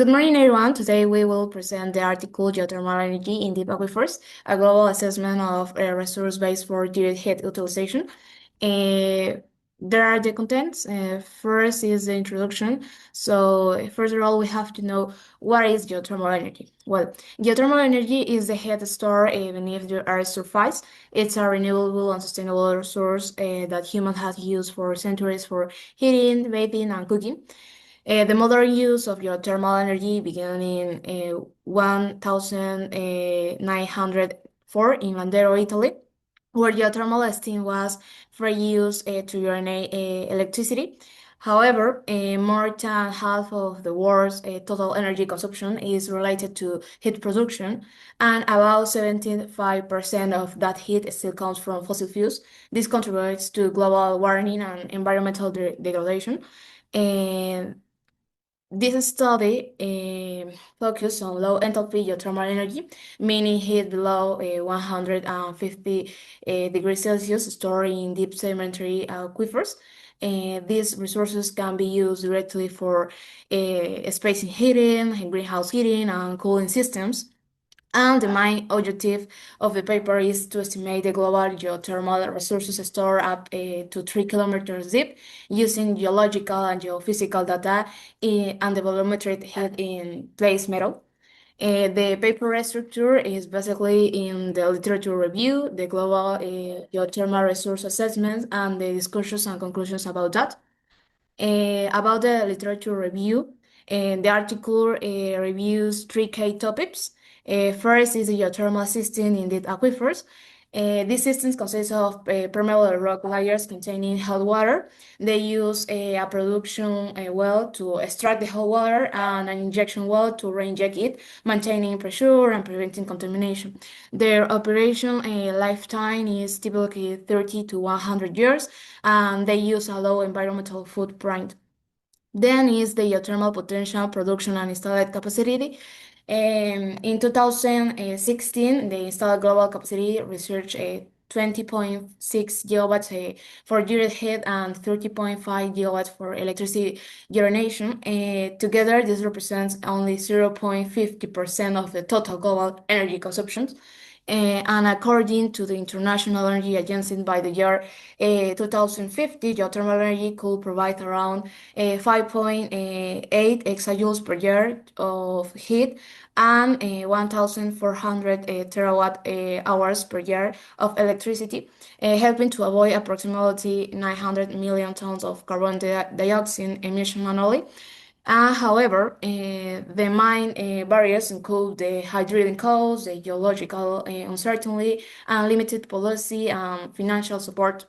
Good morning, everyone. Today we will present the article Geothermal Energy in Deep Aquifers, a global assessment of a resource base for direct heat utilization. There are the contents. First is the introduction. So, first of all, we have to know what is geothermal energy. Well, geothermal energy is the heat stored beneath the Earth's surface. It's a renewable and sustainable resource that humans have used for centuries for heating, bathing, and cooking. The modern use of geothermal energy began in 1904 in Landero, Italy, where geothermal steam was for use to generate electricity. However, more than half of the world's total energy consumption is related to heat production, and about 75% of that heat still comes from fossil fuels. This contributes to global warming and environmental degradation. And this study focused on low enthalpy geothermal energy, meaning heat below 150 degrees Celsius stored in deep sedimentary aquifers. These resources can be used directly for spacing heating, greenhouse heating, and cooling systems. And the main objective of the paper is to estimate the global geothermal resources stored up to 3 kilometers deep using geological and geophysical data and the volumetric heat in place metal. The paper structure is basically in the literature review, the global geothermal resource assessment, and the discussions and conclusions about that. About the literature review, the article reviews three key topics. First is the geothermal system in the aquifers. These systems consist of permeable rock layers containing hot water. They use a production well to extract the hot water and an injection well to reinject it, maintaining pressure and preventing contamination. Their operation lifetime is typically 30 to 100 years, and they use a low environmental footprint. Then is the geothermal potential production and installed capacity. In 2016, the installed global capacity reached 20.6 gigawatts for direct heat and 30.5 gigawatts for electricity generation. Together, this represents only 0.50% of the total global energy consumption. And according to the International Energy Agency, by the year 2050, geothermal energy could provide around 5.8 exajoules per year of heat and 1,400 terawatt hours per year of electricity, helping to avoid approximately 900 million tons of carbon dioxide emission annually. However, the main barriers include the high drilling costs, the geological uncertainty, and limited policy and financial support.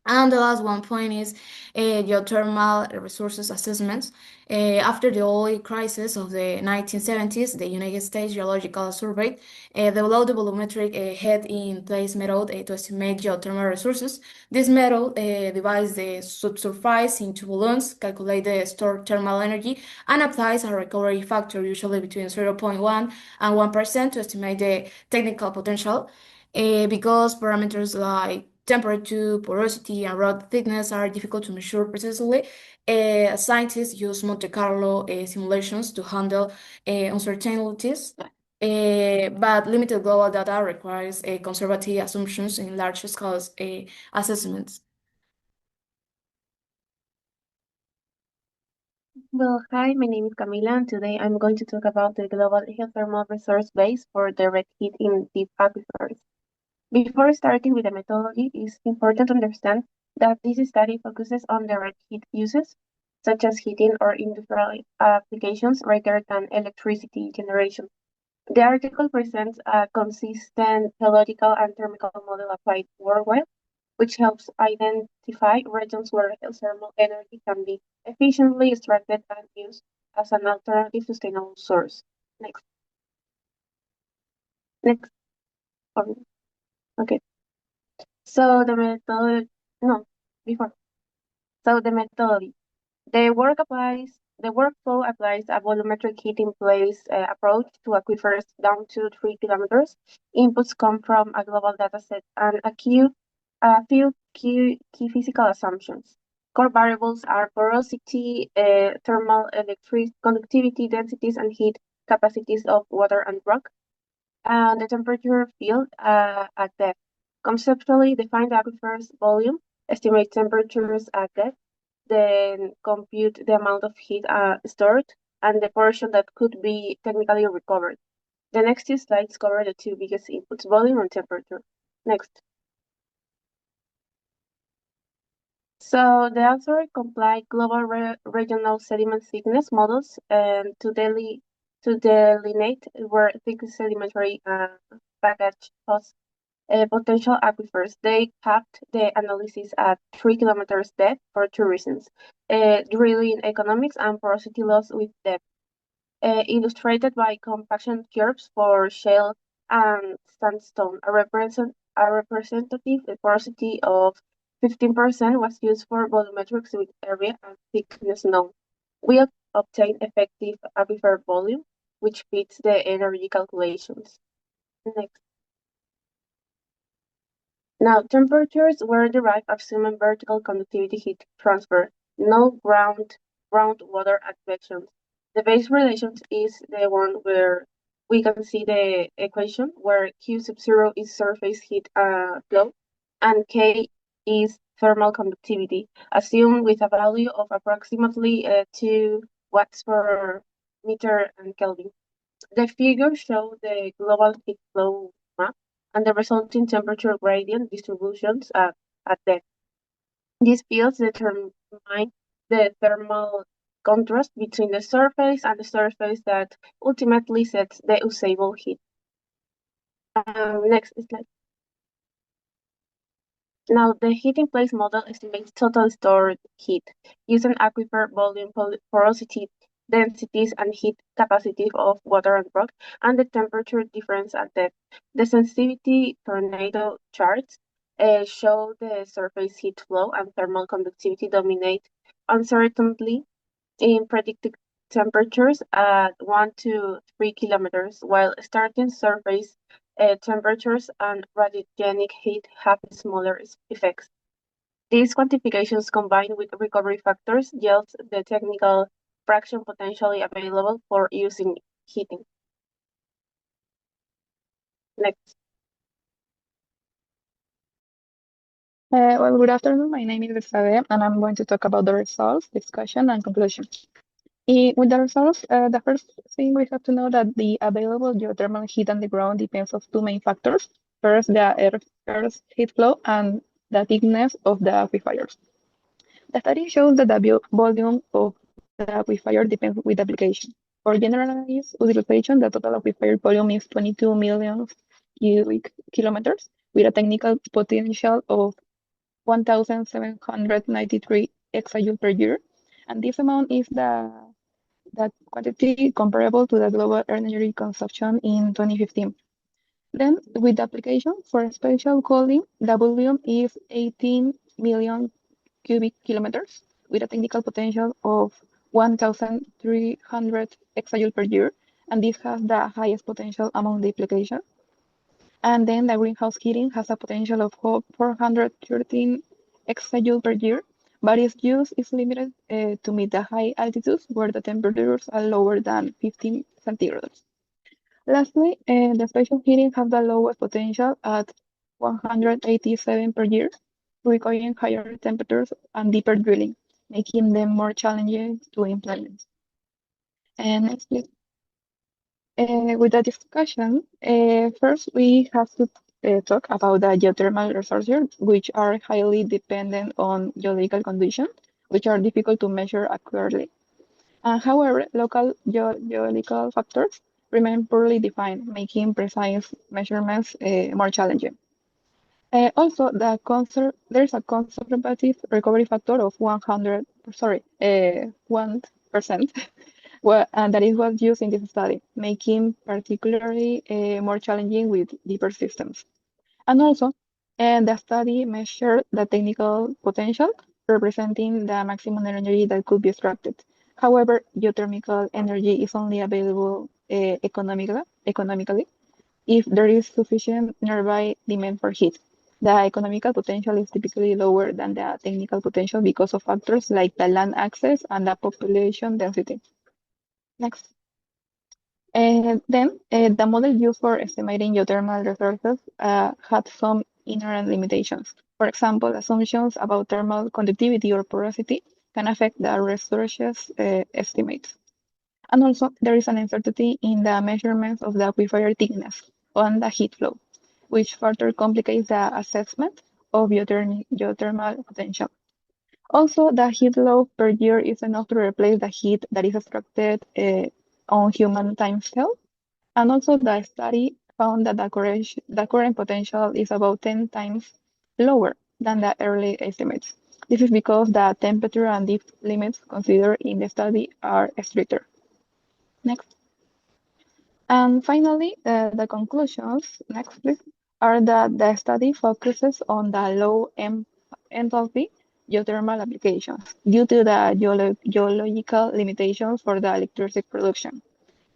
And the last one point is geothermal resources assessments. After the oil crisis of the 1970s, the United States Geological Survey developed the volumetric head in place method to estimate geothermal resources. This method divides the subsurface into balloons, calculates the stored thermal energy, and applies a recovery factor, usually between 0.1 and 1%, to estimate the technical potential. Because parameters like temperature, porosity, and rock thickness are difficult to measure precisely. Scientists use Monte Carlo simulations to handle uncertainties, but limited global data requires conservative assumptions in large-scale assessments. Well, hi, my name is Camila, and today I'm going to talk about the global geothermal resource base for direct heat in deep aquifers. Before starting with the methodology, it's important to understand that this study focuses on direct heat uses, such as heating or industrial applications rather than electricity generation. The article presents a consistent geological and thermal model applied worldwide, which helps identify regions where thermal energy can be efficiently extracted and used as an alternative sustainable source. Next. Next. Um, Okay. So the method, no, before. So the methodology. The workflow applies a volumetric heat in place approach to aquifers down to 3 kilometers. Inputs come from a global dataset and a few key physical assumptions. Core variables are porosity, thermal electric conductivity, densities, and heat capacities of water and rock, and the temperature field at depth. Conceptually, define the aquifer's volume, estimate temperatures at depth, then compute the amount of heat stored and the portion that could be technically recovered. The next two slides cover the two biggest inputs, volume and temperature. Next. So the author complied global regional sediment thickness models to delineate where thick sedimentary package hosts potential aquifers. They capped the analysis at 3 kilometers depth for two reasons: drilling economics and porosity loss with depth, illustrated by compaction curves for shale and sandstone. A representative porosity of 15% was used for volumetrics with area and thickness known. We obtained effective aquifer volume, which fits the energy calculations. Next. Now, temperatures were derived assuming vertical conductivity heat transfer, no groundwater advection. The base relation is the one where we can see the equation where Q sub 0 is surface heat flow and K is thermal conductivity, assumed with a value of approximately 2 watts per meter and Kelvin. The figures show the global heat flow map and the resulting temperature gradient distributions at depth. These fields determine the thermal contrast between the surface and the surface that ultimately sets the usable heat. Next slide. Now, the heat-in-place model estimates total stored heat using aquifer volume, porosity, densities, and heat capacity of water and rock, and the temperature difference at depth. The sensitivity tornado charts show the surface heat flow and thermal conductivity dominate uncertainly in predicted temperatures at 1 to 3 kilometers, while starting surface temperatures and radiogenic heat have smaller effects. These quantifications combined with recovery factors yields the technical fraction potentially available for using heating. Next. Well, good afternoon. My name is Betsabe, and I'm going to talk about the results, discussion, and conclusion. With the results, the first thing we have to know that the available geothermal heat on the ground depends on two main factors. First, the Earth's heat flow and the thickness of the aquifers. The study shows that the volume of the aquifer depends with the application. For generalized utilization, the total aquifer volume is 22 million cubic kilometers with a technical potential of 1,793 exajoule per year. And this amount is the quantity comparable to the global energy consumption in 2015. Then, with the application for special cooling, the volume is 18 million cubic kilometers with a technical potential of 1,300 exajoule per year, and this has the highest potential among the application. And then the greenhouse heating has a potential of 413 exajoule per year, but its use is limited to meet the high altitudes where the temperatures are lower than 15 centigrade. Lastly, the special heating has the lowest potential at 187 per year, requiring higher temperatures and deeper drilling, making them more challenging to implement. And next, please. With the discussion, first we have to talk about the geothermal resources, which are highly dependent on geological conditions, which are difficult to measure accurately. However, local geological factors remain poorly defined, making precise measurements more challenging. Also, there's a conservative recovery factor of 1%, well, and that is what's used in this study, making particularly more challenging with deeper systems. And also, the study measured the technical potential, representing the maximum energy that could be extracted. However, geothermal energy is only available economically if there is sufficient nearby demand for heat. The economical potential is typically lower than the technical potential because of factors like the land access and the population density. Next. The model used for estimating geothermal resources had some inherent limitations. For example, assumptions about thermal conductivity or porosity can affect the resources estimates. And also, there is an uncertainty in the measurements of the aquifer thickness on the heat flow, which further complicates the assessment of geothermal potential. Also, the heat load per year is enough to replace the heat that is extracted on human timescale. And also, the study found that the current potential is about 10 times lower than the early estimates. This is because the temperature and depth limits considered in the study are stricter. Next. And finally, the conclusions, next please, are that the study focuses on the enthalpy geothermal applications due to the geological limitations for the electricity production.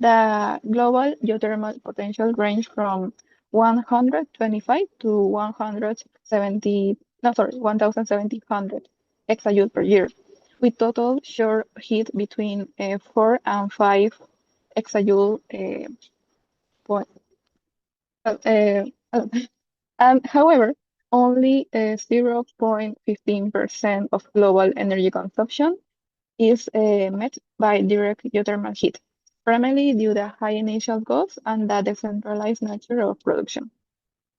The global geothermal potential range from 125 to 170, no, sorry, 1,700 exajoule per year, with total shore heat between 4 and 5 exajoule point. Uh, uh, uh, and however, only 0.15% of global energy consumption is met by direct geothermal heat, primarily due to the high initial cost and the decentralized nature of production.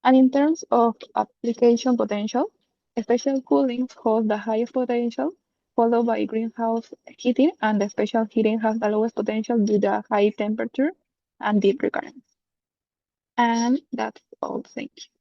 And in terms of application potential, special cooling holds the highest potential, followed by greenhouse heating, and the special heating has the lowest potential due to the high temperature and deep recurrence. And that's all. Thank you.